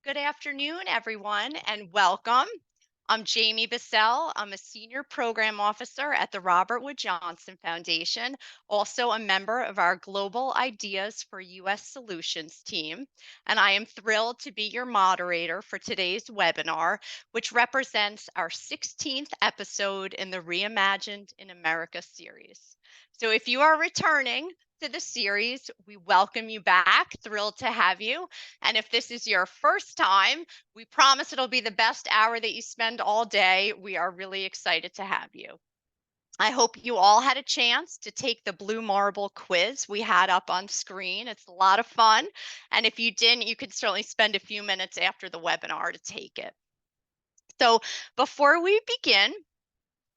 Good afternoon, everyone, and welcome. I'm Jamie Bissell. I'm a senior program officer at the Robert Wood Johnson Foundation, also a member of our Global Ideas for U.S. Solutions team. And I am thrilled to be your moderator for today's webinar, which represents our 16th episode in the Reimagined in America series. So if you are returning to the series, we welcome you back. Thrilled to have you. And if this is your first time, we promise it'll be the best hour that you spend all day. We are really excited to have you. I hope you all had a chance to take the Blue Marble quiz we had up on screen. It's a lot of fun. And if you didn't, you can certainly spend a few minutes after the webinar to take it. So before we begin,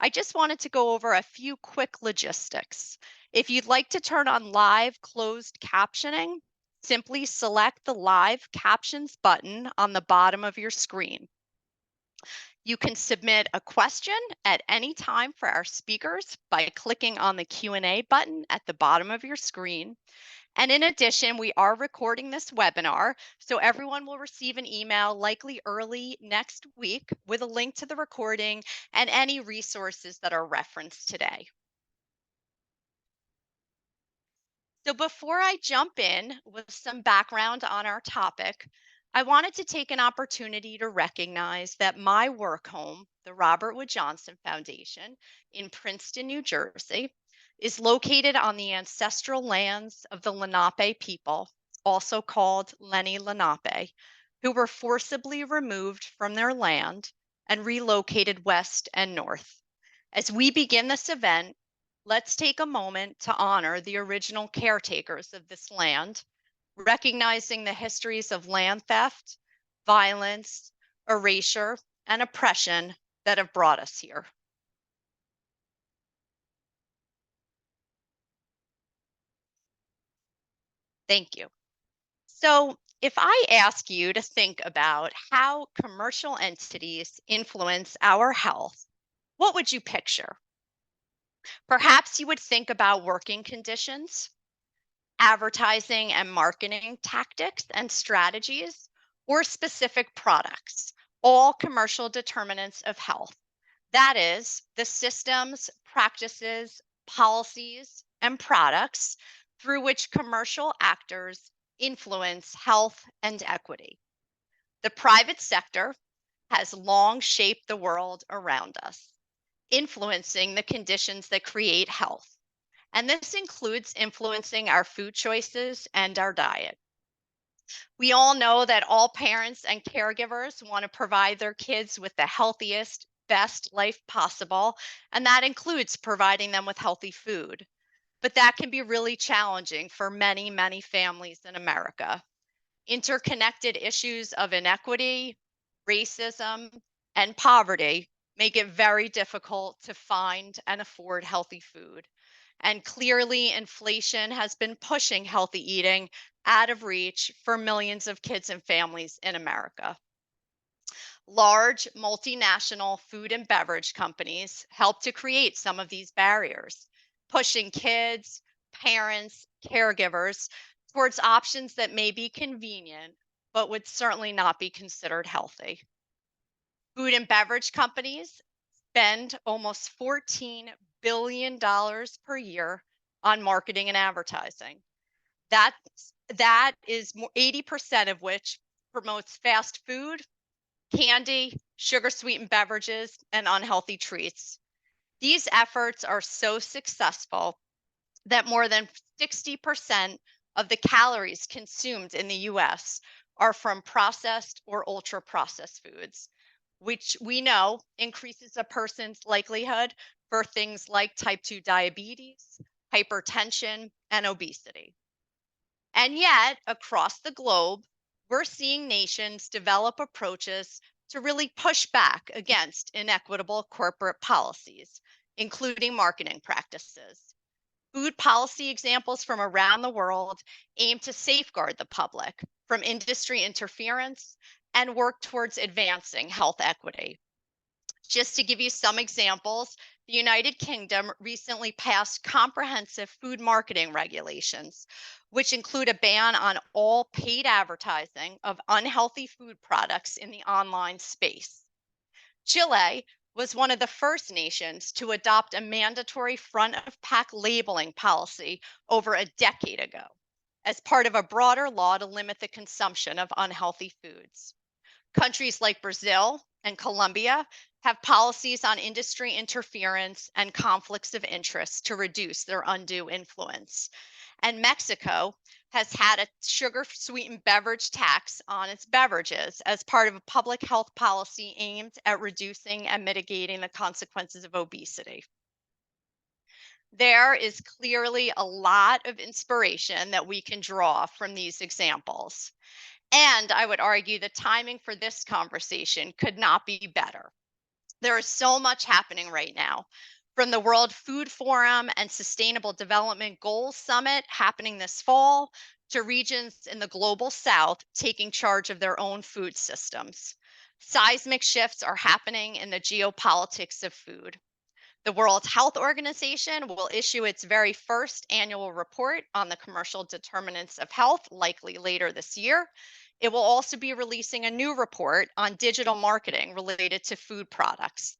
I just wanted to go over a few quick logistics. If you'd like to turn on live closed captioning, simply select the live captions button on the bottom of your screen. You can submit a question at any time for our speakers by clicking on the Q&A button at the bottom of your screen. And in addition, we are recording this webinar, so everyone will receive an email likely early next week with a link to the recording and any resources that are referenced today. So before I jump in with some background on our topic, I wanted to take an opportunity to recognize that my work home, the Robert Wood Johnson Foundation in Princeton, New Jersey, is located on the ancestral lands of the Lenape people, also called Lenni Lenape, who were forcibly removed from their land and relocated west and north. As we begin this event, let's take a moment to honor the original caretakers of this land, recognizing the histories of land theft, violence, erasure, and oppression that have brought us here. Thank you. So, if I ask you to think about how commercial entities influence our health, what would you picture? Perhaps you would think about working conditions, advertising and marketing tactics and strategies, or specific products, all commercial determinants of health. That is, the systems, practices, policies, and products through which commercial actors influence health and equity. The private sector has long shaped the world around us, influencing the conditions that create health. And this includes influencing our food choices and our diet. We all know that all parents and caregivers want to provide their kids with the healthiest, best life possible, and that includes providing them with healthy food. But that can be really challenging for many, many families in America. Interconnected issues of inequity, racism, and poverty make it very difficult to find and afford healthy food. And clearly, inflation has been pushing healthy eating out of reach for millions of kids and families in America. Large multinational food and beverage companies help to create some of these barriers, pushing kids, parents, caregivers towards options that may be convenient, but would certainly not be considered healthy. Food and beverage companies spend almost $14 billion per year on marketing and advertising. That is 80% of which promotes fast food, candy, sugar sweetened beverages, and unhealthy treats. These efforts are so successful that more than 60% of the calories consumed in the US are from processed or ultra processed foods, which we know increases a person's likelihood for things like type 2 diabetes, hypertension, and obesity. And yet, across the globe, we're seeing nations develop approaches to really push back against inequitable corporate policies, including marketing practices. Food policy examples from around the world aim to safeguard the public from industry interference and work towards advancing health equity. Just to give you some examples, The United Kingdom recently passed comprehensive food marketing regulations, which include a ban on all paid advertising of unhealthy food products in the online space. Chile was one of the first nations to adopt a mandatory front of pack labeling policy over a decade ago as part of a broader law to limit the consumption of unhealthy foods. Countries like Brazil and Colombia have policies on industry interference and conflicts of interest to reduce their undue influence. And Mexico has had a sugar sweetened beverage tax on its beverages as part of a public health policy aimed at reducing and mitigating the consequences of obesity. There is clearly a lot of inspiration that we can draw from these examples. And I would argue the timing for this conversation could not be better. There is so much happening right now, from the World Food Forum and Sustainable Development Goals Summit happening this fall to regions in the global south taking charge of their own food systems. Seismic shifts are happening in the geopolitics of food. The World Health Organization will issue its very first annual report on the commercial determinants of health, likely later this year. It will also be releasing a new report on digital marketing related to food products.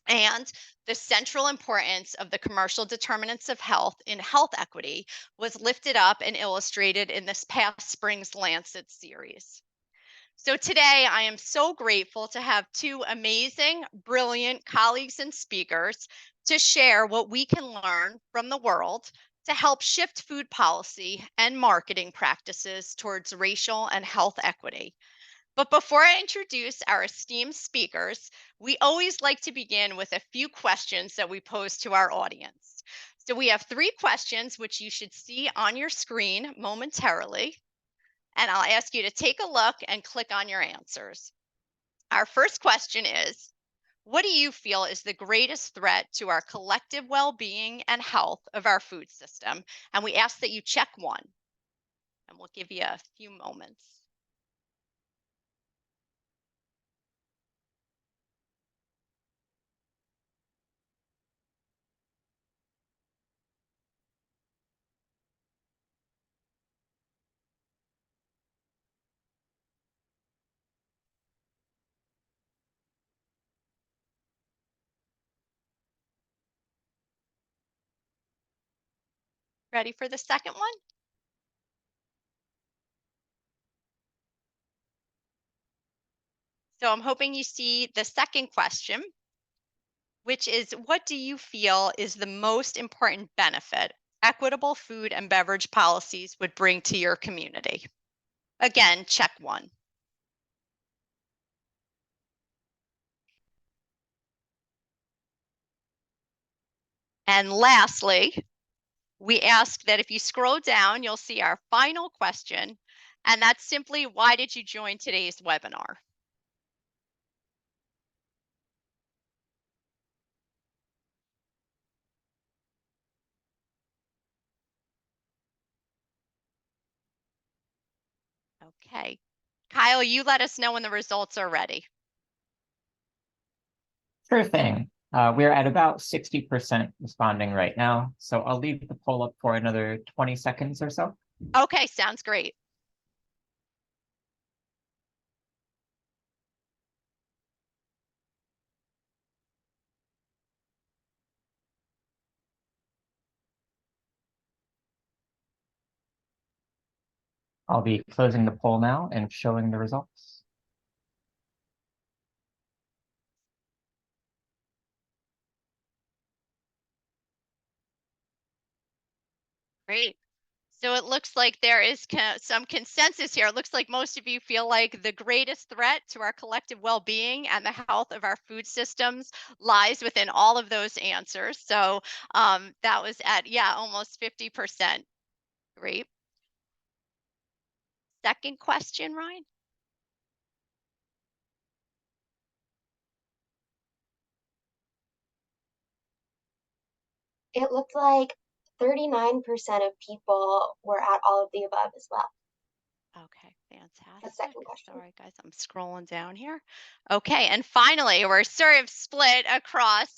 And the central importance of the commercial determinants of health in health equity was lifted up and illustrated in this past spring's Lancet series. So today I am so grateful to have two amazing, brilliant colleagues and speakers to share what we can learn from the world to help shift food policy and marketing practices towards racial and health equity. But before I introduce our esteemed speakers, we always like to begin with a few questions that we pose to our audience. So we have three questions which you should see on your screen momentarily, and I'll ask you to take a look and click on your answers. Our first question is, what do you feel is the greatest threat to our collective well-being and health of our food system? And we ask that you check one, and we'll give you a few moments. Ready for the second one? So I'm hoping you see the second question, which is, what do you feel is the most important benefit equitable food and beverage policies would bring to your community? Again, check one. And lastly, we ask that if you scroll down, you'll see our final question, and that's simply, why did you join today's webinar? Okay. Kyle, you let us know when the results are ready. Sure thing. We're at about 60% responding right now, so I'll leave the poll up for another 20 seconds or so. Okay, sounds great. I'll be closing the poll now and showing the results. Great. So it looks like there is some consensus here. It looks like most of you feel like the greatest threat to our collective well-being and the health of our food systems lies within all of those answers. So that was at, yeah, almost 50%. Great. Second question, Ryan? It looked like 39% of people were at all of the above as well. Okay, fantastic. Sorry, guys, I'm scrolling down here. Okay, and finally, we're sort of split across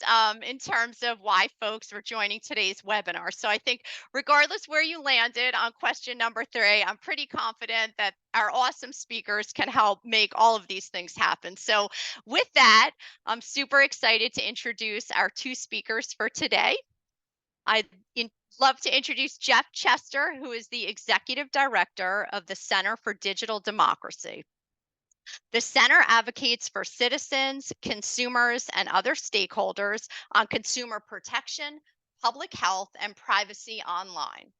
in terms of why folks were joining today's webinar. So I think regardless where you landed on question number 3, I'm pretty confident that our awesome speakers can help make all of these things happen. So with that, I'm super excited to introduce our 2 speakers for today. I'd love to introduce Jeff Chester, who is the Executive Director of the Center for Digital Democracy. The center advocates for citizens, consumers, and other stakeholders on consumer protection, public health, and privacy online.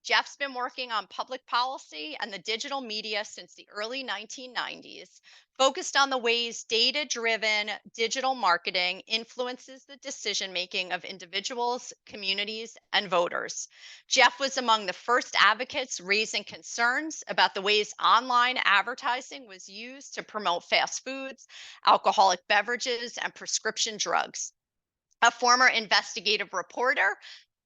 Jeff's been working on public policy and the digital media since the early 1990s, focused on the ways data driven digital marketing influences the decision making of individuals, communities, and voters. Jeff was among the first advocates raising concerns about the ways online advertising was used to promote fast foods, alcoholic beverages, and prescription drugs. A former investigative reporter,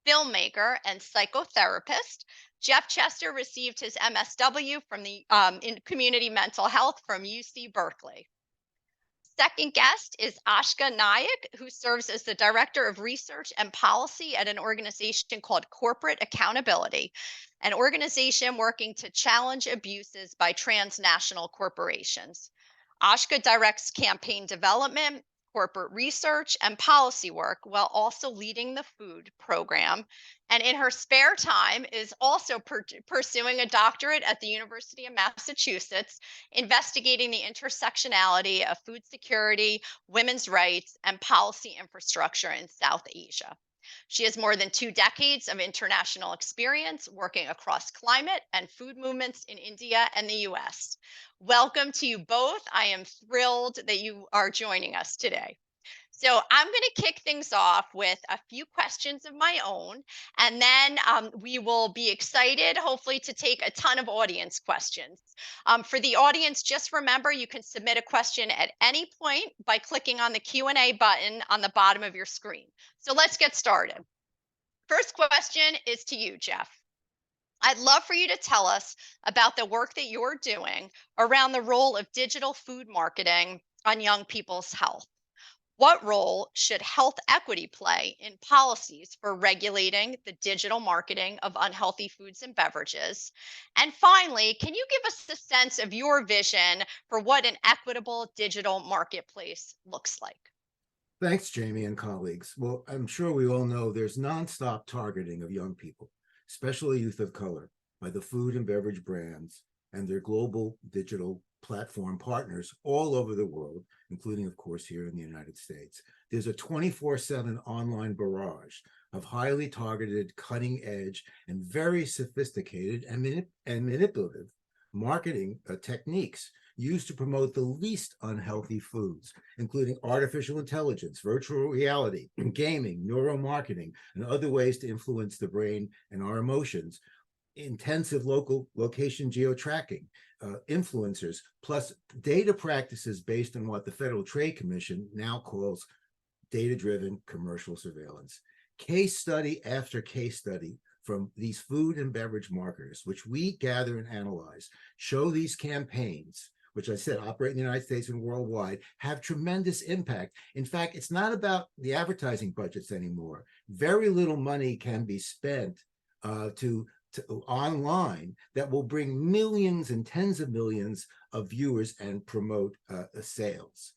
filmmaker, and psychotherapist, Jeff Chester received his MSW from the in community mental health from UC Berkeley. Second guest is Ashka Nayak, who serves as the Director of Research and Policy at an organization called Corporate Accountability, an organization working to challenge abuses by transnational corporations. Ashka directs campaign development, corporate research, and policy work while also leading the food program. And in her spare time is also pursuing a doctorate at the University of Massachusetts, investigating the intersectionality of food security, women's rights, and policy infrastructure in South Asia. She has more than 2 decades of international experience working across climate and food movements in India and the US. Welcome to you both. I am thrilled that you are joining us today. So I'm going to kick things off with a few questions of my own, and then we will be excited, hopefully, to take a ton of audience questions. For the audience, just remember you can submit a question at any point by clicking on the Q&A button on the bottom of your screen. So let's get started. First question is to you, Jeff. I'd love for you to tell us about the work that you're doing around the role of digital food marketing on young people's health. What role should health equity play in policies for regulating the digital marketing of unhealthy foods and beverages? And finally, can you give us a sense of your vision for what an equitable digital marketplace looks like? Thanks, Jamie and colleagues. Well, I'm sure we all know there's nonstop targeting of young people, especially youth of color, by the food and beverage brands and their global digital platform partners all over the world, including, of course, here in the United States. There's a 24/7 online barrage of highly targeted, cutting edge, and very sophisticated and manipulative marketing techniques used to promote the least unhealthy foods, including artificial intelligence, virtual reality, gaming, neuromarketing, and other ways to influence the brain and our emotions, intensive location geo-tracking, influencers, plus data practices based on what the Federal Trade Commission now calls data-driven commercial surveillance. Case study after case study from these food and beverage marketers, which we gather and analyze, show these campaigns, which I said operate in the United States and worldwide, have tremendous impact. In fact, it's not about the advertising budgets anymore. Very little money can be spent to online that will bring millions and tens of millions of viewers and promote sales.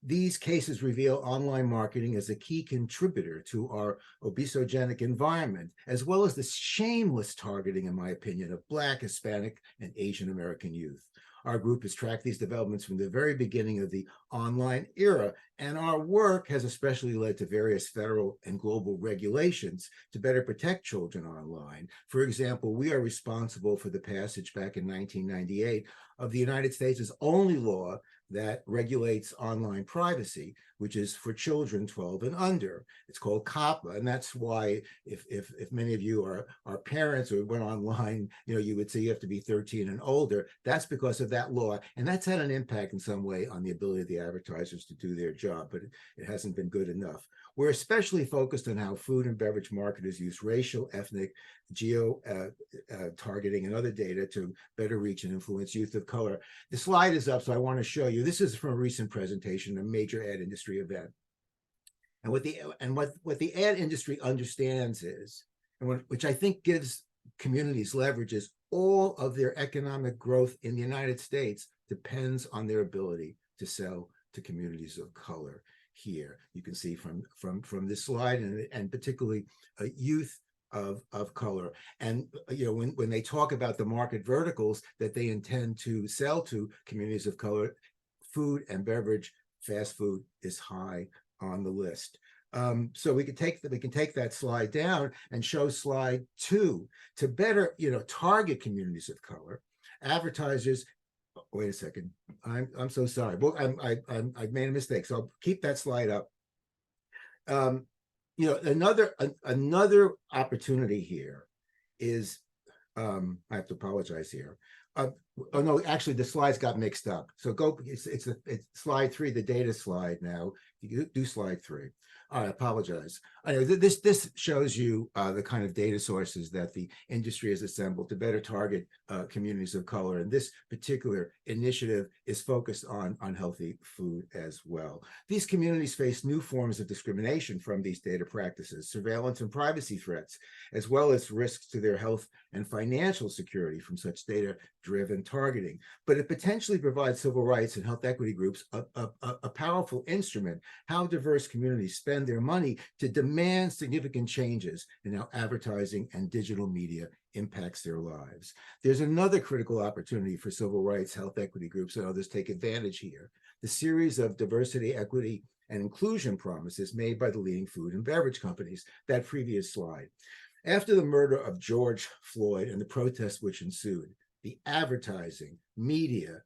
These cases reveal online marketing as a key contributor to our obesogenic environment, as well as the shameless targeting, in my opinion, of Black, Hispanic, and Asian American youth. Our group has tracked these developments from the very beginning of the online era, and our work has especially led to various federal and global regulations to better protect children online. For example, we are responsible for the passage back in 1998 of the United States' only law that regulates online privacy, which is for children 12 and under. It's called COPPA, and that's why if many of you are parents or went online, you would say you have to be 13 and older. That's because of that law, and that's had an impact in some way on the ability of the advertisers to do their job, but it hasn't been good enough. We're especially focused on how food and beverage marketers use racial, ethnic, geo targeting and other data to better reach and influence youth of color. The slide is up, so I want to show you. This is from a recent presentation, a major ad industry event. And what the ad industry understands is, which I think gives communities leverage, is all of their economic growth in the United States depends on their ability to sell to communities of color. Here you can see from this slide, and particularly youth of color. And when they talk about the market verticals that they intend to sell to communities of color, food and beverage, fast food is high on the list. So we can take that slide down and show slide 2 to better target communities of color. Advertisers. Wait a second. I'm so sorry. Well, I've made a mistake, so I'll keep that slide up. Another opportunity here is I have to apologize here. Oh no, actually the slides got mixed up. So it's slide 3, the data slide now. You do slide 3. I apologize. This shows you the kind of data sources that the industry has assembled to better target communities of color. And this particular initiative is focused on unhealthy food as well. These communities face new forms of discrimination from these data practices, surveillance and privacy threats, as well as risks to their health and financial security from such data-driven targeting. But it potentially provides civil rights and health equity groups a powerful instrument how diverse communities spend their money to demand significant changes in how advertising and digital media impacts their lives. There's another critical opportunity for civil rights, health equity groups, and others take advantage here. The series of diversity, equity, and inclusion promises made by the leading food and beverage companies, that previous slide. After the murder of George Floyd and the protests which ensued, the advertising, media,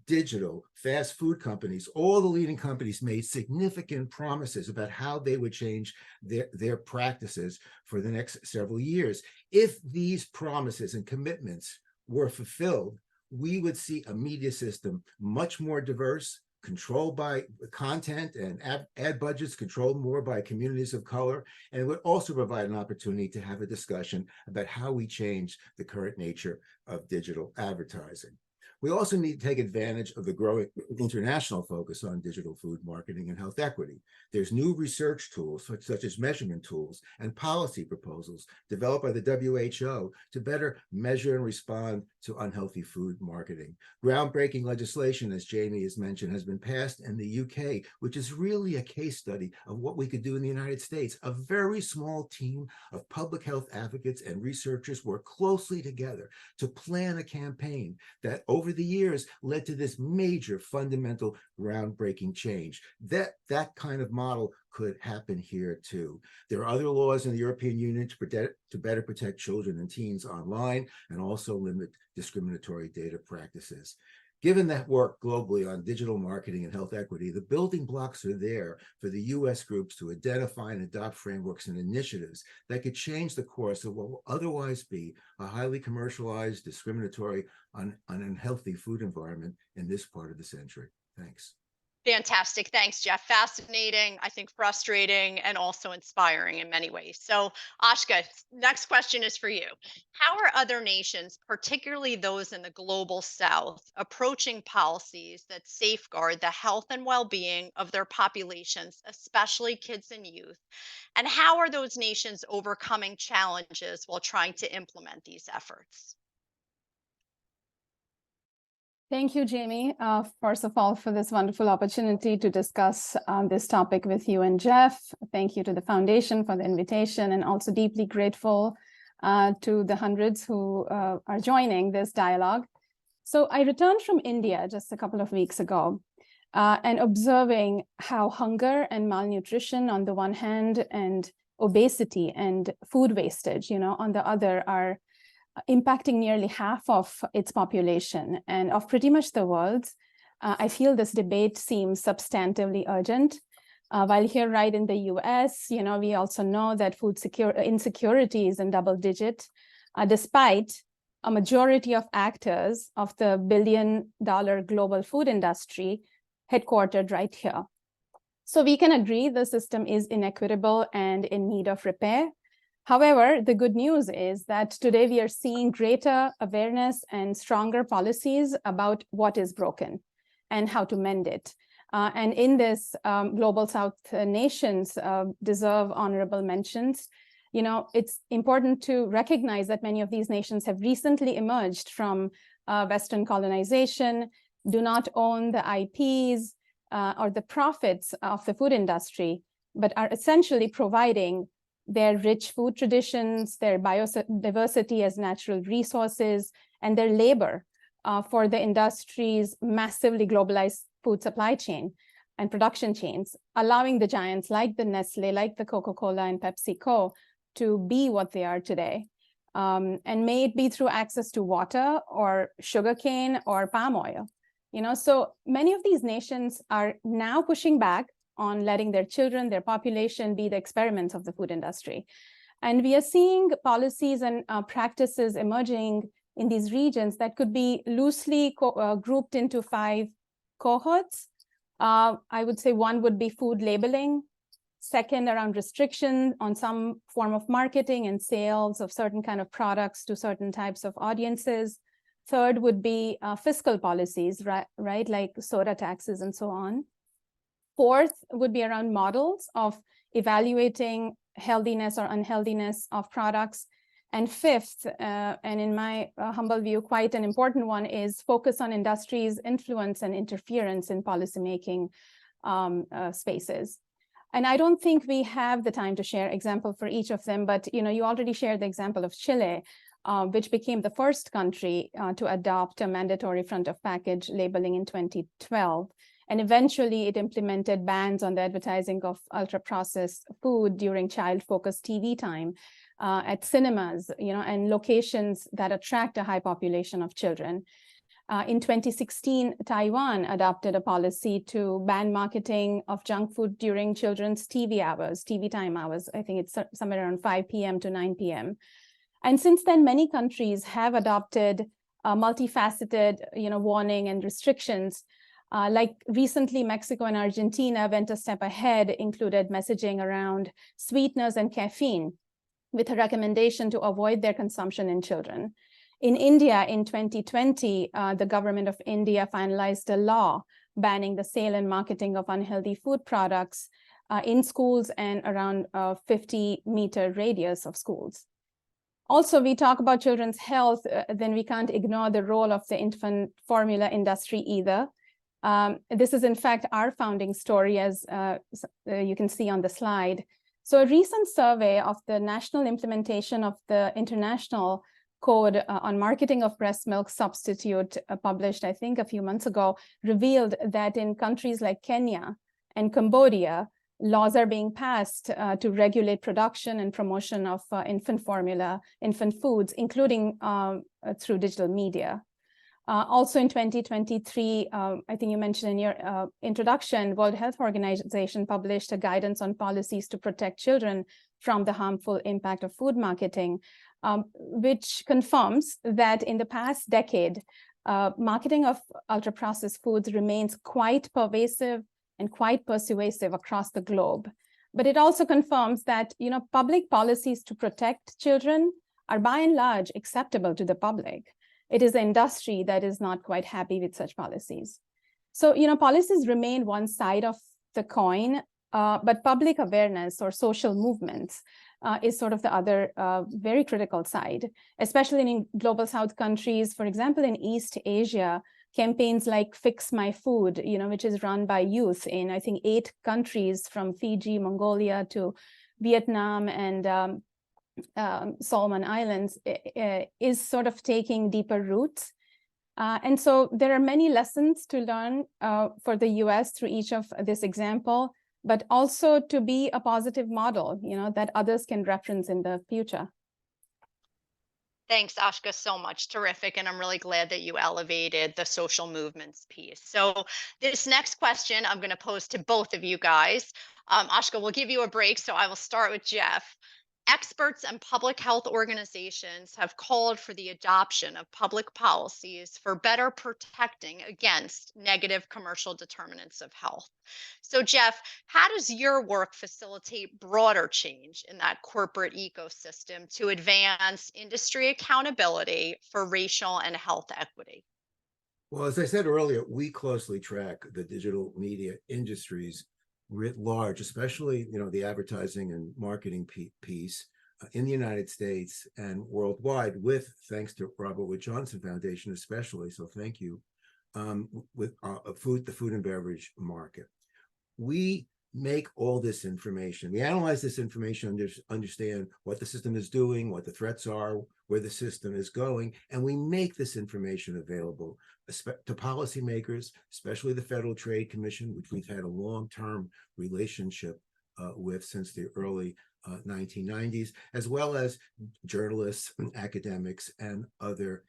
digital, fast food companies, all the leading companies made significant promises about how they would change their practices for the next several years. If these promises and commitments were fulfilled, we would see a media system much more diverse, controlled by content and ad budgets controlled more by communities of color. And it would also provide an opportunity to have a discussion about how we change the current nature of digital advertising. We also need to take advantage of the growing international focus on digital food marketing and health equity. There's new research tools, such as measurement tools and policy proposals developed by the WHO to better measure and respond to unhealthy food marketing. Groundbreaking legislation, as Jamie has mentioned, has been passed in the UK, which is really a case study of what we could do in the United States. A very small team of public health advocates and researchers work closely together to plan a campaign that over the years led to this major fundamental groundbreaking change. That kind of model could happen here too. There are other laws in the European Union to better protect children and teens online and also limit discriminatory data practices. Given that work globally on digital marketing and health equity, the building blocks are there for the U.S. groups to identify and adopt frameworks and initiatives that could change the course of what will otherwise be a highly commercialized, discriminatory, unhealthy food environment in this part of the century. Thanks. Fantastic. Thanks, Jeff. Fascinating, I think frustrating, and also inspiring in many ways. So, Ashka, next question is for you. How are other nations, particularly those in the global south, approaching policies that safeguard the health and well-being of their populations, especially kids and youth? And how are those nations overcoming challenges while trying to implement these efforts? Thank you, Jamie, first of all, for this wonderful opportunity to discuss this topic with you and Jeff. Thank you to the Foundation for the invitation, and also deeply grateful to the hundreds who are joining this dialogue. So I returned from India just a couple of weeks ago and observing how hunger and malnutrition on the one hand and obesity and food wastage, on the other are impacting nearly half of its population and of pretty much the world. I feel this debate seems substantively urgent. While here, right in the US, we also know that food insecurity is in double digit, despite a majority of actors of the billion-dollar global food industry headquartered right here. So we can agree the system is inequitable and in need of repair. However, the good news is that today we are seeing greater awareness and stronger policies about what is broken and how to mend it. And in this, Global South nations deserve honorable mentions. It's important to recognize that many of these nations have recently emerged from Western colonization, do not own the IPs or the profits of the food industry, but are essentially providing their rich food traditions, their biodiversity as natural resources, and their labor for the industry's massively globalized food supply chain and production chains, allowing the giants like the Nestle, like the Coca-Cola and PepsiCo to be what they are today. And may it be through access to water or sugarcane or palm oil. So many of these nations are now pushing back on letting their children, their population be the experiments of the food industry. And we are seeing policies and practices emerging in these regions that could be loosely grouped into 5 cohorts. I would say one would be food labeling, second around restriction on some form of marketing and sales of certain kind of products to certain types of audiences. Third would be fiscal policies, right, like soda taxes and so on. Fourth would be around models of evaluating healthiness or unhealthiness of products. And fifth, and in my humble view, quite an important one, is focus on industry's influence and interference in policymaking spaces. And I don't think we have the time to share example for each of them, but you already shared the example of Chile, which became the first country to adopt a mandatory front of package labeling in 2012. And eventually it implemented bans on the advertising of ultra-processed food during child-focused TV time at cinemas, and locations that attract a high population of children. In 2016, Taiwan adopted a policy to ban marketing of junk food during children's TV time hours. I think it's somewhere around 5 p.m. to 9 p.m. And since then, many countries have adopted multifaceted, warning and restrictions. Like recently, Mexico and Argentina went a step ahead, included messaging around sweeteners and caffeine, with a recommendation to avoid their consumption in children. In India, in 2020, the government of India finalized a law banning the sale and marketing of unhealthy food products in schools and around a 50-meter radius of schools. Also, we talk about children's health, then we can't ignore the role of the infant formula industry either. This is, in fact, our founding story, as you can see on the slide. So a recent survey of the national implementation of the International Code on Marketing of Breast Milk Substitute, published, I think, a few months ago, revealed that in countries like Kenya and Cambodia, laws are being passed to regulate production and promotion of infant formula, infant foods, including through digital media. Also in 2023, I think you mentioned in your introduction, World Health Organization published a guidance on policies to protect children from the harmful impact of food marketing, which confirms that in the past decade, marketing of ultra-processed foods remains quite pervasive and quite persuasive across the globe. But it also confirms that public policies to protect children are by and large acceptable to the public. It is the industry that is not quite happy with such policies. So, policies remain one side of the coin, but public awareness or social movements is sort of the other very critical side, especially in global South countries. For example, in East Asia, campaigns like Fix My Food, which is run by youth in, I think, 8 countries from Fiji, Mongolia to Vietnam and Solomon Islands, is sort of taking deeper roots. And so there are many lessons to learn for the US through each of this example, but also to be a positive model, that others can reference in the future. Thanks, Ashka, so much. Terrific. And I'm really glad that you elevated the social movements piece. So this next question I'm going to pose to both of you guys. Ashka, we'll give you a break, so I will start with Jeff. Experts and public health organizations have called for the adoption of public policies for better protecting against negative commercial determinants of health. So, Jeff, how does your work facilitate broader change in that corporate ecosystem to advance industry accountability for racial and health equity? Well, as I said earlier, we closely track the digital media industries writ large, especially the advertising and marketing piece in the United States and worldwide. With thanks to Robert Wood Johnson Foundation, especially. So thank you. With the food and beverage market, we make all this information. We analyze this information, understand what the system is doing, what the threats are, where the system is going, and we make this information available to policymakers, especially the Federal Trade Commission, which we've had a long-term relationship with since the early 1990s, as well as journalists, academics, and other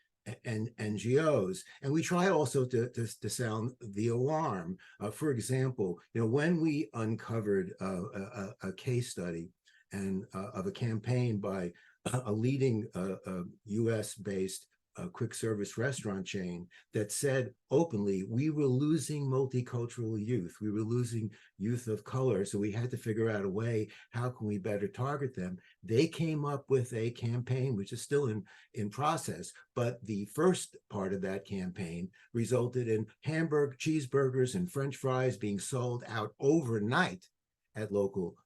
and NGOs. And we try also to sound the alarm. For example, when we uncovered a case study and of a campaign by a leading US-based quick service restaurant chain that said openly, we were losing multicultural youth. We were losing youth of color. So we had to figure out a way, how can we better target them? They came up with a campaign, which is still in process. But the first part of that campaign resulted in cheeseburgers and French fries being sold out overnight at local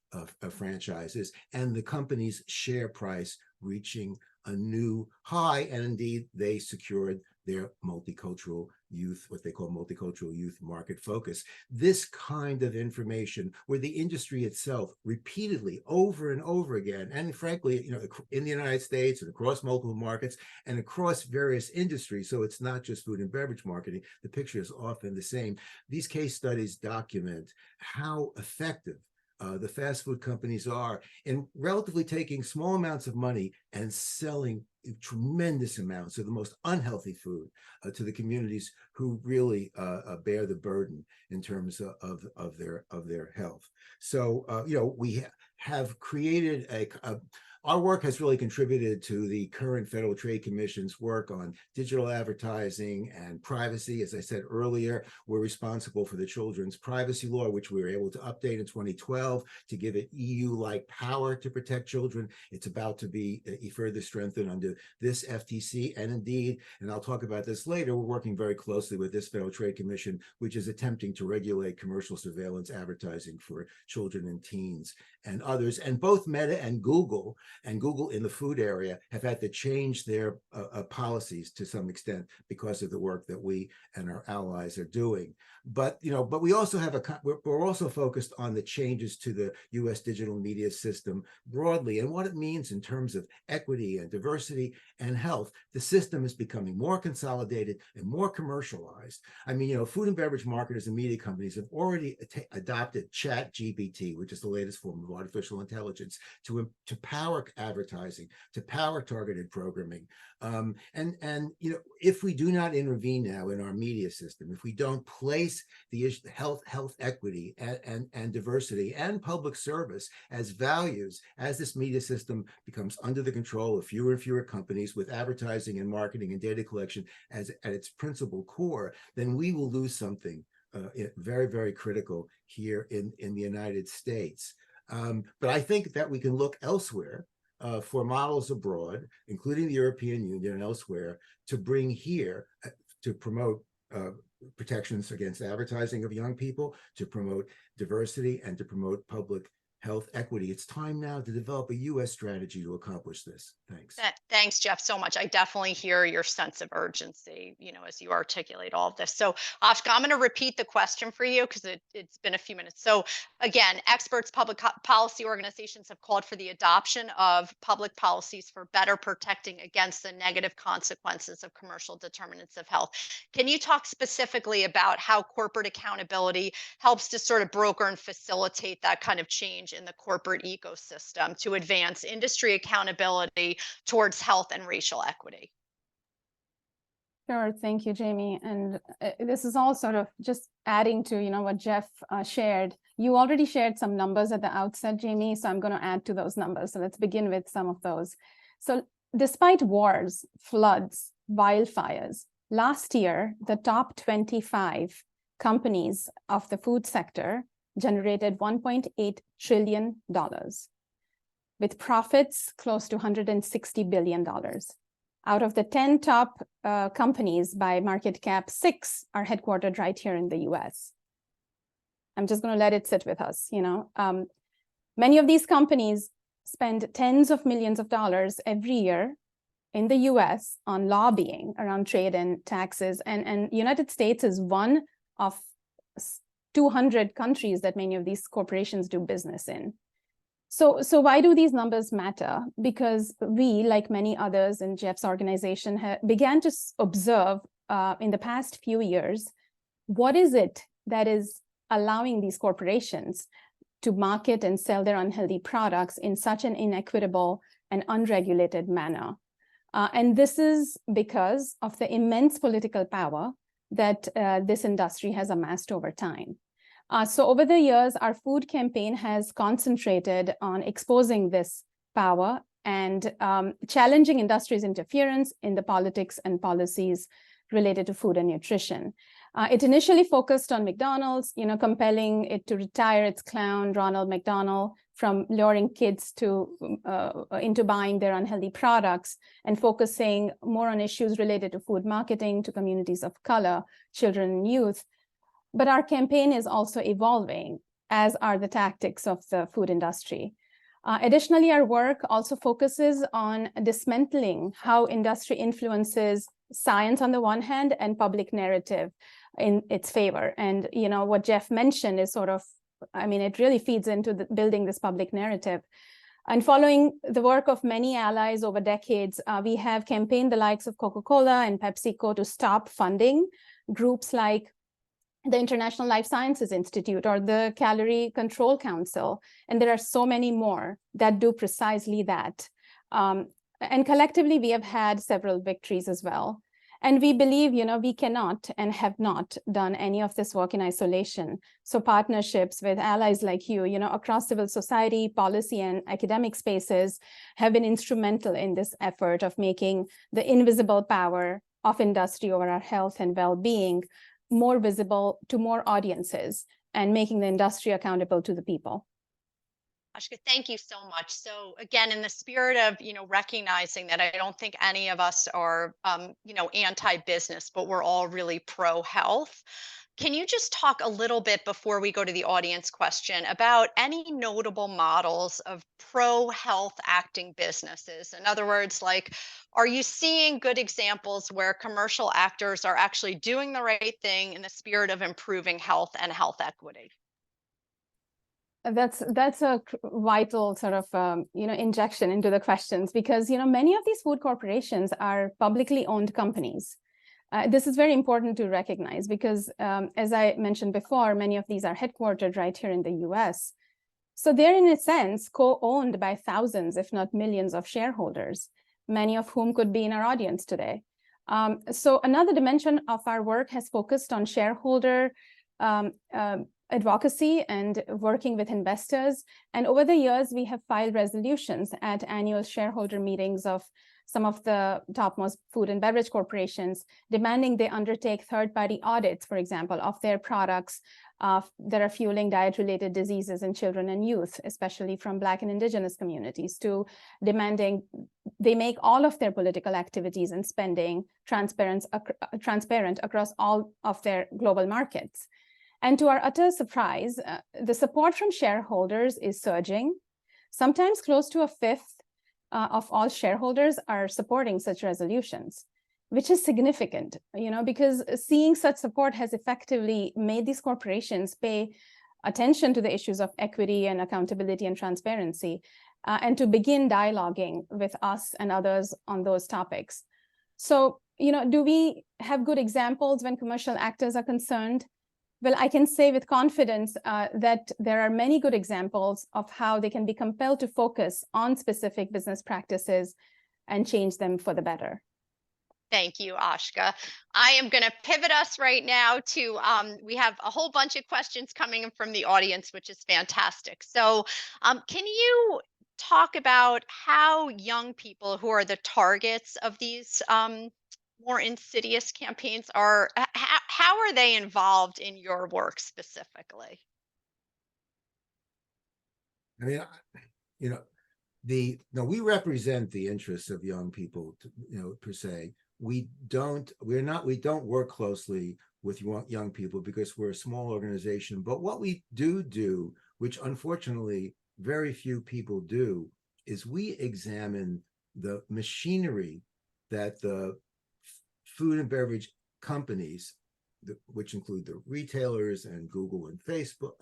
franchises, and the company's share price reaching a new high. And indeed, they secured their multicultural youth, what they call multicultural youth market focus. This kind of information, where the industry itself repeatedly, over and over again, and frankly, in the United States and across multiple markets and across various industries, so it's not just food and beverage marketing, the picture is often the same. These case studies document how effective the fast food companies are in relatively taking small amounts of money and selling tremendous amounts of the most unhealthy food to the communities who really bear the burden in terms of their health. So we have created our work has really contributed to the current Federal Trade Commission's work on digital advertising and privacy. As I said earlier, we're responsible for the Children's Privacy Law, which we were able to update in 2012 to give it EU-like power to protect children. It's about to be further strengthened under this FTC. And indeed, and I'll talk about this later, we're working very closely with this Federal Trade Commission, which is attempting to regulate commercial surveillance advertising for children and teens and others. And both Meta and Google in the food area have had to change their policies to some extent because of the work that we and our allies are doing. But we also have we're also focused on the changes to the U.S. digital media system broadly and what it means in terms of equity and diversity and health. The system is becoming more consolidated and more commercialized. I mean, food and beverage marketers and media companies have already adopted ChatGPT, which is the latest form of artificial intelligence, to power advertising, to power targeted programming. If we do not intervene now in our media system, if we don't place the issue, health equity and diversity and public service as values, as this media system becomes under the control of fewer and fewer companies with advertising and marketing and data collection as at its principal core, then we will lose something very, very critical here in the United States. But I think that we can look elsewhere for models abroad, including the European Union and elsewhere, to bring here to promote protections against advertising of young people, to promote diversity, and to promote public health equity. It's time now to develop a U.S. strategy to accomplish this. Thanks. Thanks, Jeff, so much. I definitely hear your sense of urgency, as you articulate all of this. So, Ashka, I'm going to repeat the question for you because it's been a few minutes. So, again, experts, public policy organizations have called for the adoption of public policies for better protecting against the negative consequences of commercial determinants of health. Can you talk specifically about how corporate accountability helps to sort of broker and facilitate that kind of change in the corporate ecosystem to advance industry accountability towards health and racial equity? Sure, thank you, Jamie. And this is all sort of just adding to, what Jeff shared. You already shared some numbers at the outset, Jamie, so I'm going to add to those numbers. So let's begin with some of those. So despite wars, floods, wildfires, last year, the top 25 companies of the food sector generated $1.8 trillion, with profits close to $160 billion. Out of the 10 top companies by market cap, 6 are headquartered right here in the US. I'm just going to let it sit with us. Many of these companies spend tens of millions of dollars every year in the US on lobbying around trade and taxes. And United States is one of 200 countries that many of these corporations do business in. So why do these numbers matter? Because we, like many others in Jeff's organization, began to observe in the past few years, what is it that is allowing these corporations to market and sell their unhealthy products in such an inequitable and unregulated manner? And this is because of the immense political power that this industry has amassed over time. So over the years, our food campaign has concentrated on exposing this power and challenging industry's interference in the politics and policies related to food and nutrition. It initially focused on McDonald's, compelling it to retire its clown, Ronald McDonald, from luring kids into buying their unhealthy products and focusing more on issues related to food marketing to communities of color, children and youth. But our campaign is also evolving, as are the tactics of the food industry. Additionally, our work also focuses on dismantling how industry influences science on the one hand and public narrative in its favor. And what Jeff mentioned is it really feeds into building this public narrative. And following the work of many allies over decades, we have campaigned the likes of Coca-Cola and PepsiCo to stop funding groups like the International Life Sciences Institute or the Calorie Control Council. And there are so many more that do precisely that. And collectively, we have had several victories as well. And we believe, we cannot and have not done any of this work in isolation. So partnerships with allies like you, across civil society, policy, and academic spaces have been instrumental in this effort of making the invisible power of industry over our health and well-being more visible to more audiences and making the industry accountable to the people. Ashka, thank you so much. So again, in the spirit of, recognizing that I don't think any of us are, anti-business, but we're all really pro-health. Can you just talk a little bit before we go to the audience question about any notable models of pro-health acting businesses? In other words, are you seeing good examples where commercial actors are actually doing the right thing in the spirit of improving health and health equity? That's a vital sort of injection into the questions, because many of these food corporations are publicly owned companies. This is very important to recognize because, as I mentioned before, many of these are headquartered right here in the US. So they're, in a sense, co-owned by thousands, if not millions, of shareholders, many of whom could be in our audience today. So another dimension of our work has focused on shareholder advocacy and working with investors. And over the years, we have filed resolutions at annual shareholder meetings of some of the topmost food and beverage corporations, demanding they undertake third-party audits, for example, of their products that are fueling diet-related diseases in children and youth, especially from Black and Indigenous communities, to demanding they make all of their political activities and spending transparent across all of their global markets. And to our utter surprise, the support from shareholders is surging. Sometimes close to a fifth of all shareholders are supporting such resolutions, which is significant, because seeing such support has effectively made these corporations pay attention to the issues of equity and accountability and transparency, and to begin dialoguing with us and others on those topics. So, do we have good examples when commercial actors are concerned? Well, I can say with confidence that there are many good examples of how they can be compelled to focus on specific business practices and change them for the better. Thank you, Ashka. I am going to pivot us right now to, we have a whole bunch of questions coming in from the audience, which is fantastic. So can you talk about how young people who are the targets of these more insidious campaigns are, how are they involved in your work specifically? I mean, you know, we represent the interests of young people, per se. We don't work closely with young people because we're a small organization. But what we do, which unfortunately very few people do, is we examine the machinery that the food and beverage companies, which include the retailers and Google and Facebook,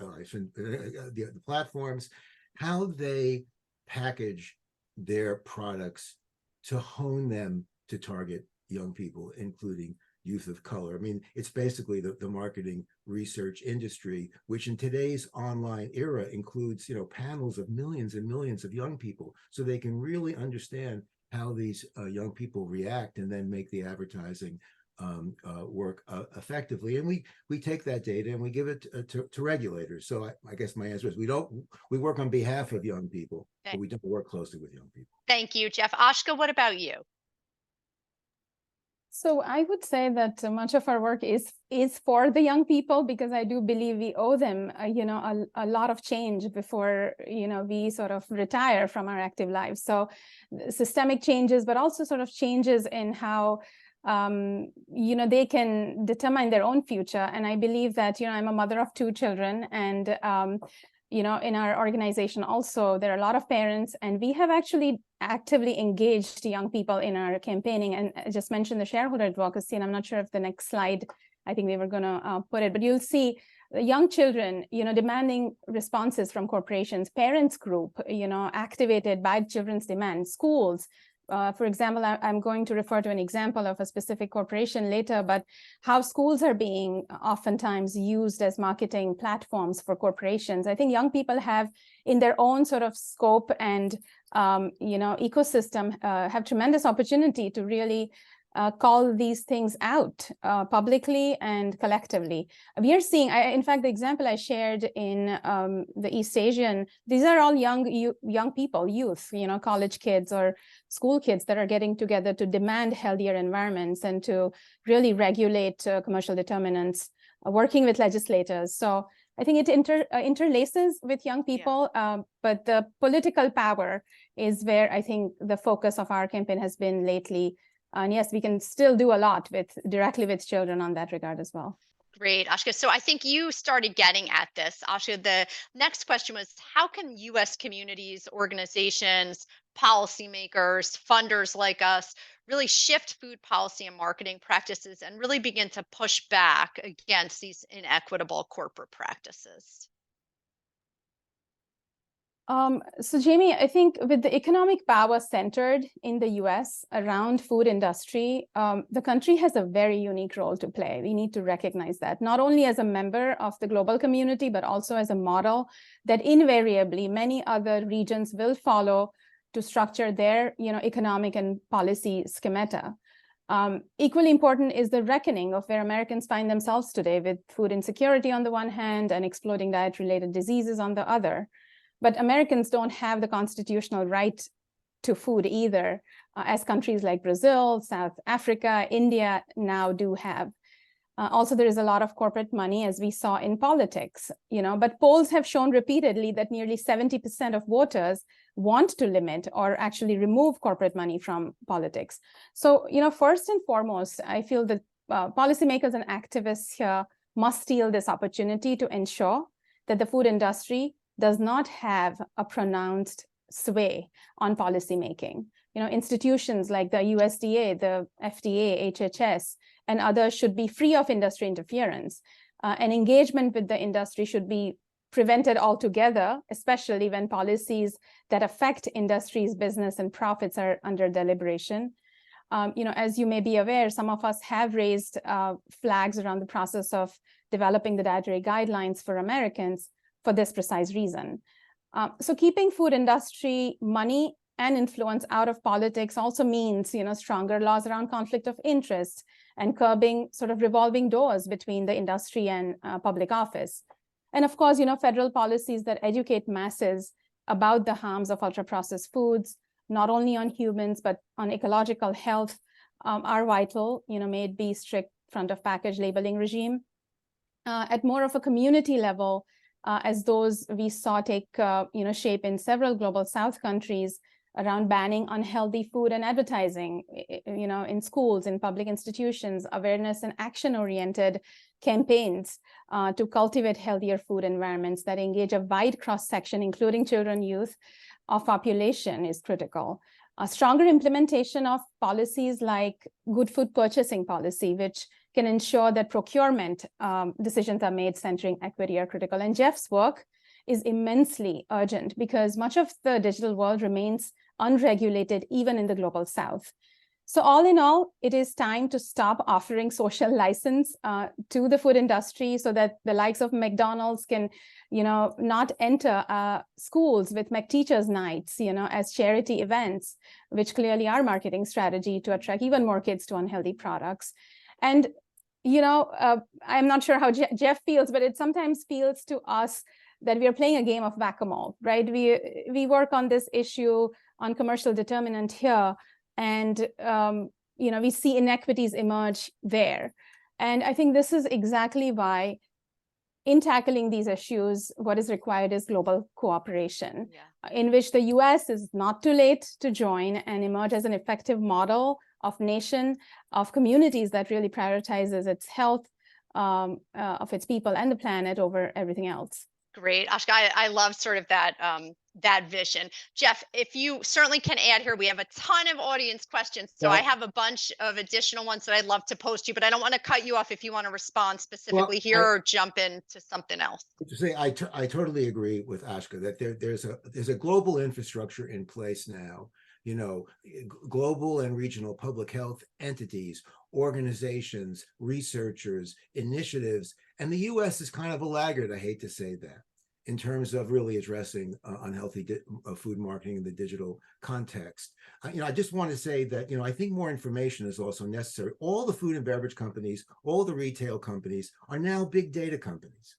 the platforms, how they package their products to hone them to target young people, including youth of color. I mean, it's basically the marketing research industry, which in today's online era includes, panels of millions and millions of young people, so they can really understand how these young people react and then make the advertising work effectively. And we take that data and we give it to regulators. So I guess my answer is we work on behalf of young people, but we don't work closely with young people. Thank you, Jeff. Ashka, what about you? So I would say that much of our work is for the young people, because I do believe we owe them, a lot of change before, we sort of retire from our active lives. So systemic changes, but also sort of changes in how, they can determine their own future. And I believe that, I'm a mother of 2 children, and in our organization also, there are a lot of parents, and we have actually actively engaged young people in our campaigning. And I just mentioned the shareholder advocacy, and I'm not sure if the next slide, I think we were going to put it, but you'll see the young children, demanding responses from corporations, parents group, activated by children's demands, schools. For example, I'm going to refer to an example of a specific corporation later, but how schools are being oftentimes used as marketing platforms for corporations. I think young people have, in their own sort of scope and ecosystem, have tremendous opportunity to really call these things out publicly and collectively. We are seeing, in fact, the example I shared in the East Asian, these are all young people, youth, college kids or school kids that are getting together to demand healthier environments and to really regulate commercial determinants, working with legislators. So I think it interlaces with young people, but the political power is where I think the focus of our campaign has been lately. And yes, we can still do a lot directly with children on that regard as well. Great, Ashka. So I think you started getting at this, Ashka. The next question was, how can U.S. communities, organizations, policymakers, funders like us really shift food policy and marketing practices and really begin to push back against these inequitable corporate practices? So Jamie, I think with the economic power centered in the US around food industry, the country has a very unique role to play. We need to recognize that, not only as a member of the global community, but also as a model that invariably many other regions will follow to structure their economic and policy schemata. Equally important is the reckoning of where Americans find themselves today, with food insecurity on the one hand and exploding diet-related diseases on the other. But Americans don't have the constitutional right to food either, as countries like Brazil, South Africa, India now do have. Also, there is a lot of corporate money, as we saw in politics, but polls have shown repeatedly that nearly 70% of voters want to limit or actually remove corporate money from politics. So, first and foremost, I feel that policymakers and activists here must steal this opportunity to ensure that the food industry does not have a pronounced sway on policymaking. Institutions like the USDA, the FDA, HHS, and others should be free of industry interference. And engagement with the industry should be prevented altogether, especially when policies that affect industry's business and profits are under deliberation. As you may be aware, some of us have raised flags around the process of developing the dietary guidelines for Americans for this precise reason. So keeping food industry money and influence out of politics also means, stronger laws around conflict of interest and curbing sort of revolving doors between the industry and public office. And of course, federal policies that educate masses about the harms of ultra-processed foods, not only on humans, but on ecological health, are vital, may it be strict front of package labeling regime. At more of a community level, as those we saw take shape in several global South countries around banning unhealthy food and advertising, in schools, in public institutions, awareness and action-oriented campaigns to cultivate healthier food environments that engage a wide cross-section, including children, youth, of population is critical. A stronger implementation of policies like good food purchasing policy, which can ensure that procurement decisions are made centering equity are critical. And Jeff's work is immensely urgent because much of the digital world remains unregulated, even in the global South. So all in all, it is time to stop offering social license to the food industry so that the likes of McDonald's can, not enter schools with McTeachers Nights, as charity events, which clearly are marketing strategy to attract even more kids to unhealthy products. And, I'm not sure how Jeff feels, but it sometimes feels to us that we are playing a game of whack-a-mole, right? We work on this issue on commercial determinant here, and we see inequities emerge there. And I think this is exactly why, in tackling these issues, what is required is global cooperation, in which the US is not too late to join and emerge as an effective model of nation, of communities that really prioritizes its health of its people and the planet over everything else. Great, Ashka. I love sort of that vision. Jeff, if you certainly can add here, we have a ton of audience questions. So I have a bunch of additional ones that I'd love to post to you, but I don't want to cut you off if you want to respond specifically here or jump into something else. To say, I totally agree with Ashka that there's a global infrastructure in place now. Global and regional public health entities, organizations, researchers, initiatives, and the US is kind of a laggard, I hate to say that, in terms of really addressing unhealthy food marketing in the digital context. I just want to say that, I think more information is also necessary. All the food and beverage companies, all the retail companies are now big data companies.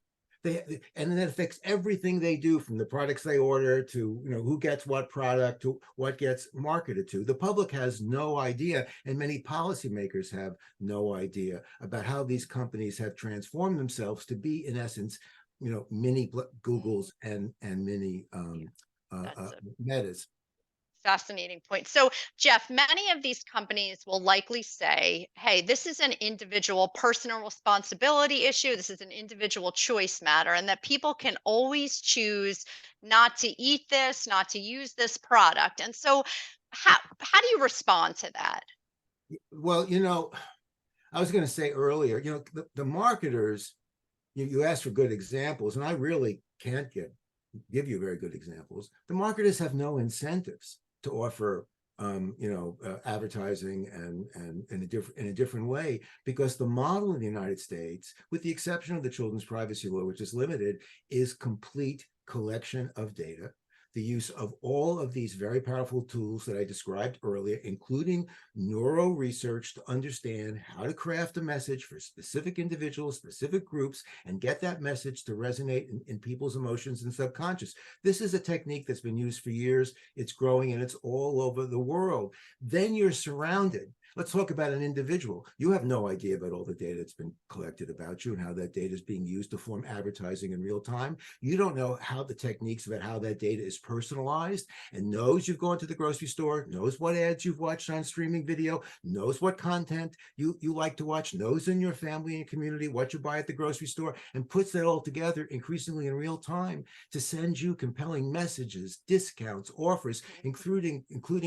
And that affects everything they do, from the products they order to who gets what product to what gets marketed to. The public has no idea, and many policymakers have no idea about how these companies have transformed themselves to be, in essence, mini Googles and mini Metas. Fascinating point. So, Jeff, many of these companies will likely say, hey, this is an individual personal responsibility issue. This is an individual choice matter, and that people can always choose not to eat this, not to use this product. And so how do you respond to that? Well, I was going to say earlier, the marketers, you asked for good examples, and I really can't give you very good examples. The marketers have no incentives to offer advertising and in a different way, because the model in the United States, with the exception of the Children's Privacy Law, which is limited, is complete collection of data, the use of all of these very powerful tools that I described earlier, including neuro research to understand how to craft a message for specific individuals, specific groups, and get that message to resonate in people's emotions and subconscious. This is a technique that's been used for years. It's growing and it's all over the world. Then you're surrounded. Let's talk about an individual. You have no idea about all the data that's been collected about you and how that data is being used to form advertising in real time. You don't know how the techniques about how that data is personalized and knows you've gone to the grocery store, knows what ads you've watched on streaming video, knows what content you like to watch, knows in your family and community what you buy at the grocery store, and puts that all together increasingly in real time to send you compelling messages, discounts, offers, including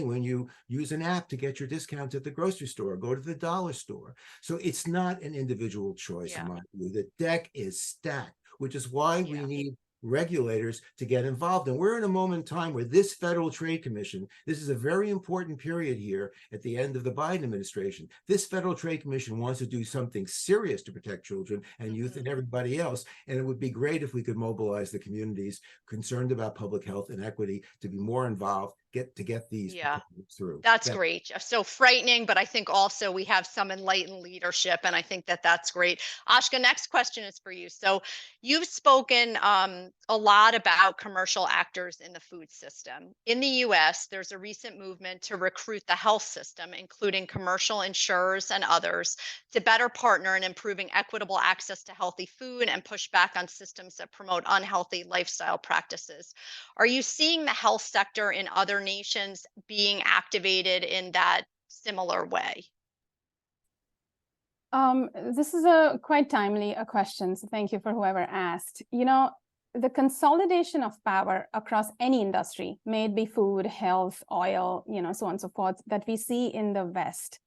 when you use an app to get your discounts at the grocery store, go to the dollar store. So it's not an individual choice, in my view. The deck is stacked, which is why we need regulators to get involved. And we're in a moment in time where this Federal Trade Commission, this is a very important period here at the end of the Biden administration. This Federal Trade Commission wants to do something serious to protect children and youth and everybody else. And it would be great if we could mobilize the communities concerned about public health and equity to be more involved get these Yeah. proposals through. That's great, Jeff. So frightening, but I think also we have some enlightened leadership, and I think that that's great. Ashka, next question is for you. So you've spoken a lot about commercial actors in the food system. In the U.S., there's a recent movement to recruit the health system, including commercial insurers and others, to better partner in improving equitable access to healthy food and push back on systems that promote unhealthy lifestyle practices. Are you seeing the health sector in other nations being activated in that similar way? This is a quite timely a question, so thank you for whoever asked. You know, the consolidation of power across any industry, may it be food, health, oil, you know, so on and so forth, that we see in the West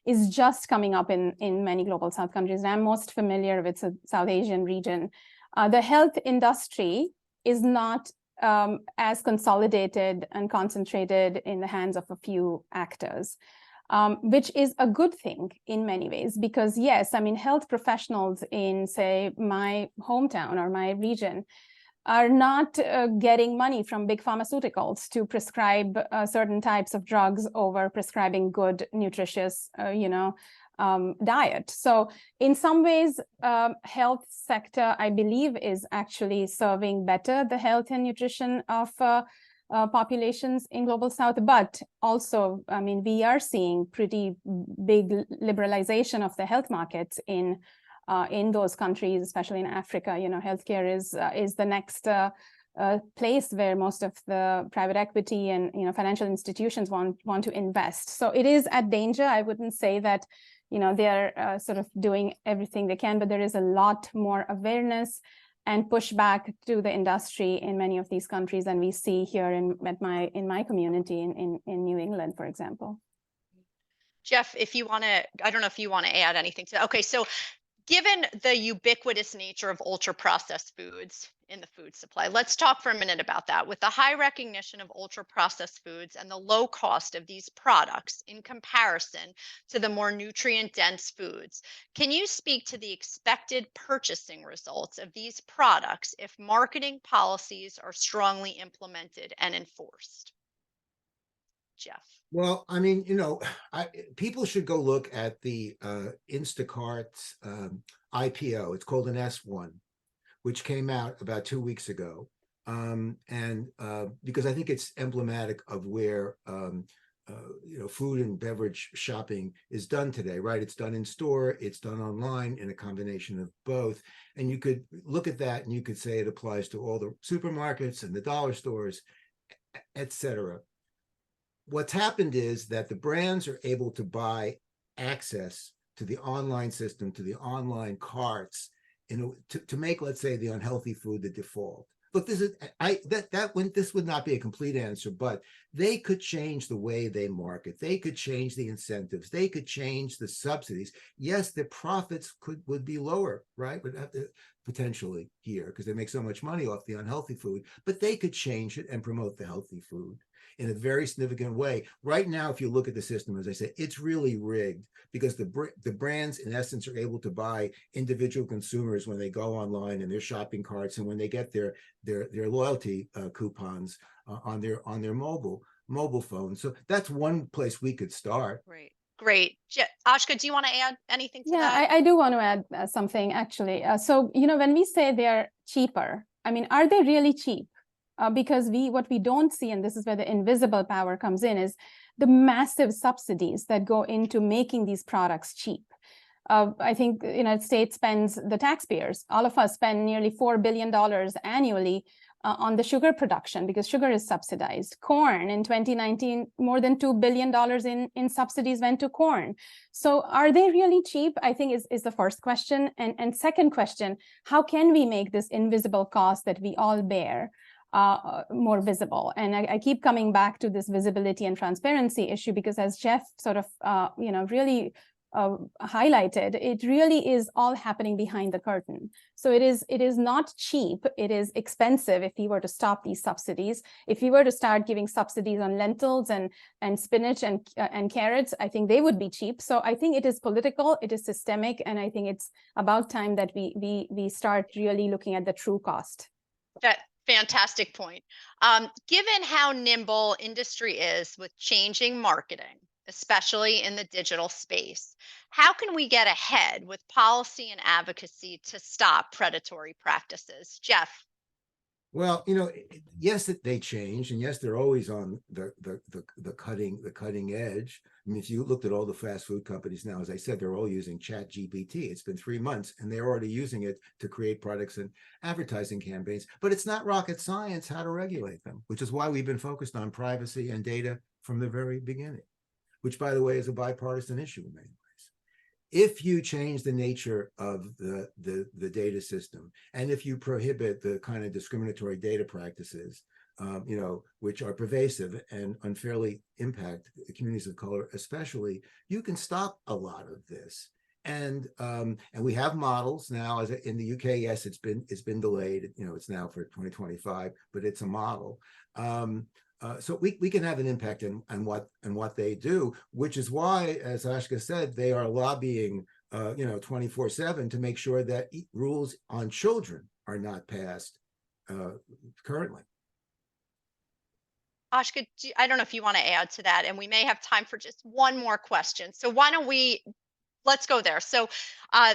is just coming up in many global South countries. And I'm most familiar with the South Asian region. The health industry is not as consolidated and concentrated in the hands of a few actors, which is a good thing in many ways, because yes, I mean, health professionals in, say, my hometown or my region are not getting money from big pharmaceuticals to prescribe certain types of drugs over prescribing good, nutritious, diet. So in some ways, health sector, I believe, is actually serving better the health and nutrition of populations in global South. But also, I mean, we are seeing pretty big liberalization of the health markets in those countries, especially in Africa. You know, healthcare is the next place where most of the private equity and financial institutions want to invest. So it is at danger. I wouldn't say that they're sort of doing everything they can, but there is a lot more awareness and pushback to the industry in many of these countries than we see here in my community in New England, for example. Jeff, if you want to, I don't know if you want to add anything to that. Okay, so given the ubiquitous nature of ultra-processed foods in the food supply, let's talk for a minute about that. With the high recognition of ultra-processed foods and the low cost of these products in comparison to the more nutrient-dense foods, can you speak to the expected purchasing results of these products if marketing policies are strongly implemented and enforced? Jeff. Well, I mean, people should go look at the Instacart IPO. It's called an S1, which came out about 2 weeks ago. Because I think it's emblematic of where, food and beverage shopping is done today, right? It's done in store, it's done online, in a combination of both. And you could look at that and you could say it applies to all the supermarkets and the dollar stores, et cetera. What's happened is that the brands are able to buy access to the online system, to the online carts, to make, let's say, the unhealthy food the default. Look, this would not be a complete answer, but they could change the way they market. They could change the incentives. They could change the subsidies. Yes, the profits would be lower, right? Would have to potentially here because they make so much money off the unhealthy food, but they could change it and promote the healthy food in a very significant way. Right now, if you look at the system, as I said, it's really rigged because the brands, in essence, are able to buy individual consumers when they go online in their shopping carts and when they get their loyalty coupons on their mobile phone. So that's one place we could start. Great. Ashka, do you want to add anything to that? Yeah, I do want to add something, actually. So, when we say they're cheaper, I mean, are they really cheap? Because what we don't see, and this is where the invisible power comes in, is the massive subsidies that go into making these products cheap. I think the United States spends, the taxpayers, all of us spend nearly $4 billion annually on the sugar production because sugar is subsidized. Corn in 2019, more than $2 billion in subsidies went to corn. So are they really cheap? I think is the first question. And second question, how can we make this invisible cost that we all bear more visible? And I keep coming back to this visibility and transparency issue because, as Jeff sort of really highlighted, it really is all happening behind the curtain. So it is not cheap. It is expensive if we were to stop these subsidies. If we were to start giving subsidies on lentils and spinach and carrots, I think they would be cheap. So I think it is political, it is systemic, and I think it's about time that we start really looking at the true cost. Fantastic point. Given how nimble industry is with changing marketing, especially in the digital space, how can we get ahead with policy and advocacy to stop predatory practices? Jeff. Well, yes, that they change, and yes, they're always on the cutting edge. I mean, if you looked at all the fast food companies now, as I said, they're all using Chat GPT. It's been 3 months, and they're already using it to create products and advertising campaigns. But it's not rocket science how to regulate them, which is why we've been focused on privacy and data from the very beginning, which, by the way, is a bipartisan issue in many ways. If you change the nature of the data system, and if you prohibit the kind of discriminatory data practices, which are pervasive and unfairly impact communities of color, especially, you can stop a lot of this. And we have models now. As in the UK, yes, it's been delayed. It's now for 2025, but it's a model. So we can have an impact on what they do, which is why, as Ashka said, they are lobbying 24/7 to make sure that rules on children are not passed currently. Ashka, I don't know if you want to add to that, and we may have time for just one more question. So why don't let's go there. So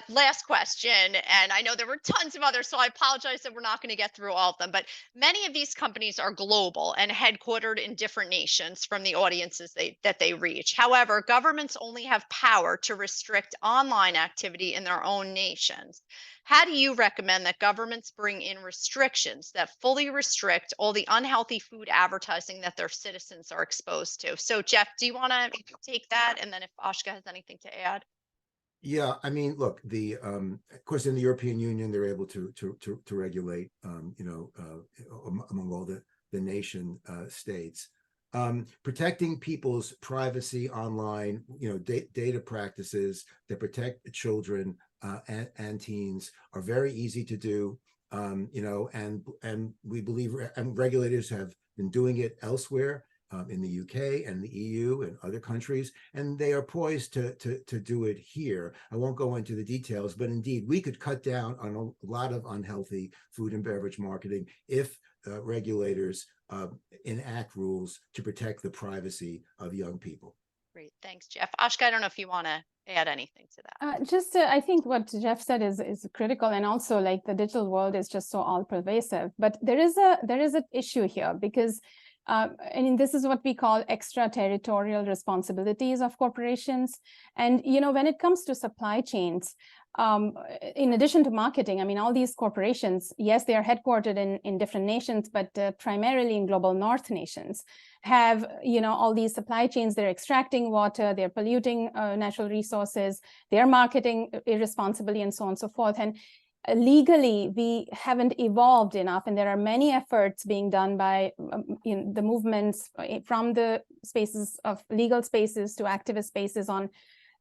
last question, and I know there were tons of others, so I apologize that we're not going to get through all of them, but many of these companies are global and headquartered in different nations from the audiences that they reach. However, governments only have power to restrict online activity in their own nations. How do you recommend that governments bring in restrictions that fully restrict all the unhealthy food advertising that their citizens are exposed to? So Jeff, do you want to take that? And then if Ashka has anything to add. Yeah, I mean, look, of course, in the European Union, they're able to regulate, among all the nation states. Protecting people's privacy online, data practices that protect children and teens are very easy to do. And we believe, and regulators have been doing it elsewhere. In the UK and the EU and other countries, and they are poised to do it here. I won't go into the details, but indeed, we could cut down on a lot of unhealthy food and beverage marketing if regulators enact rules to protect the privacy of young people. Great, thanks, Jeff. Ashka, I don't know if you want to add anything to that. I think what Jeff said is critical, and also like the digital world is just so all pervasive. But there is an issue here because this is what we call extraterritorial responsibilities of corporations. And, when it comes to supply chains, in addition to marketing, I mean, all these corporations, yes, they are headquartered in different nations, but primarily in global North nations, have, all these supply chains. They're extracting water, they're polluting natural resources, they're marketing irresponsibly, and so on and so forth. And legally, we haven't evolved enough, and there are many efforts being done by the movements from the spaces of legal spaces to activist spaces on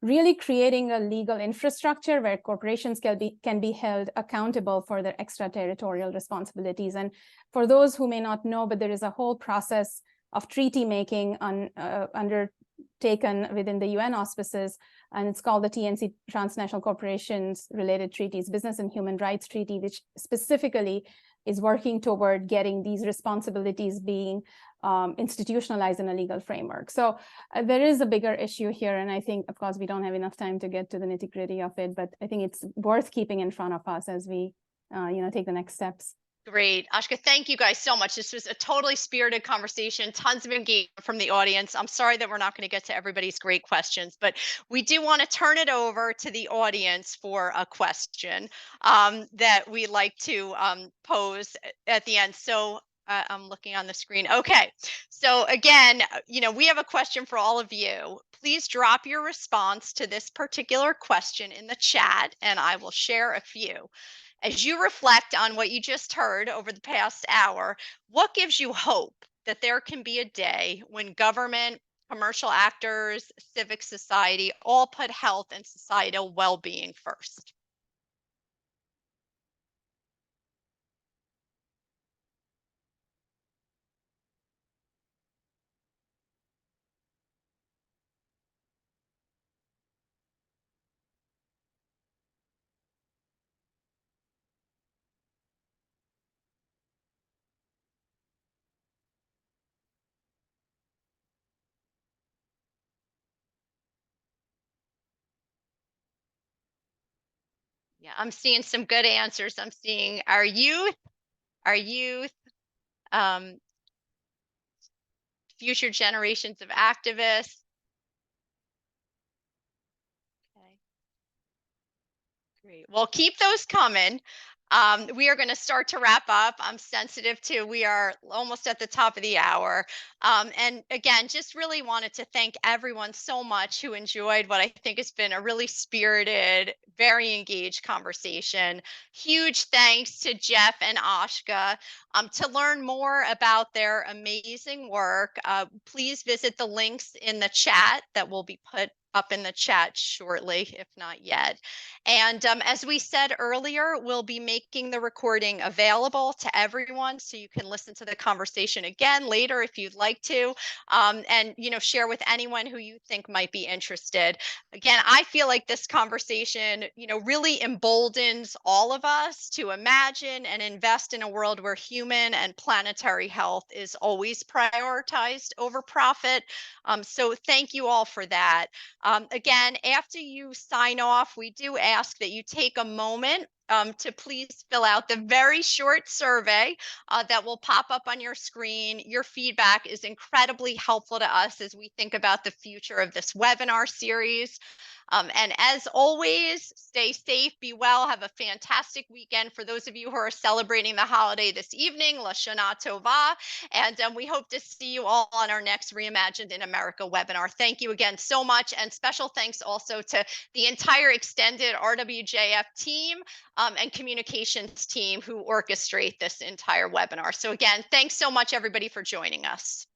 really creating a legal infrastructure where corporations can be held accountable for their extraterritorial responsibilities. And for those who may not know, but there is a whole process of treaty making undertaken within the UN auspices, and it's called the TNC, Transnational Corporations Related Treaties, Business and Human Rights Treaty, which specifically is working toward getting these responsibilities being institutionalized in a legal framework. So there is a bigger issue here, and I think, of course, we don't have enough time to get to the nitty-gritty of it, but I think it's worth keeping in front of us as we take the next steps. Great. Ashka, thank you guys so much. This was a totally spirited conversation, tons of engagement from the audience. I'm sorry that we're not going to get to everybody's great questions, but we do want to turn it over to the audience for a question that we like to pose at the end. So I'm looking on the screen. Okay. So again, we have a question for all of you. Please drop your response to this particular question in the chat, and I will share a few. As you reflect on what you just heard over the past hour, what gives you hope that there can be a day when government, commercial actors, civic society all put health and societal well-being first? Yeah, I'm seeing some good answers. I'm seeing our youth, um, future generations of activists. Okay. Great. Well, keep those coming. We are going to start to wrap up. I'm sensitive to, we are almost at the top of the hour. And again, just really wanted to thank everyone so much who enjoyed what I think has been a really spirited, very engaged conversation. Huge thanks to Jeff and Ashka. To learn more about their amazing work, please visit the links in the chat that will be put up in the chat shortly, if not yet. And as we said earlier, we'll be making the recording available to everyone, so you can listen to the conversation again later if you'd like to, and share with anyone who you think might be interested. Again, I feel like this conversation, really emboldens all of us to imagine and invest in a world where human and planetary health is always prioritized over profit. So thank you all for that. Again, after you sign off, we do ask that you take a moment to please fill out the very short survey that will pop up on your screen. Your feedback is incredibly helpful to us as we think about the future of this webinar series. And as always, stay safe, be well, have a fantastic weekend. For those of you who are celebrating the holiday this evening, La Shana Tova. And we hope to see you all on our next Reimagined in America webinar. Thank you again so much. And special thanks also to the entire extended RWJF team and communications team who orchestrate this entire webinar. So again, thanks so much, everybody, for joining us.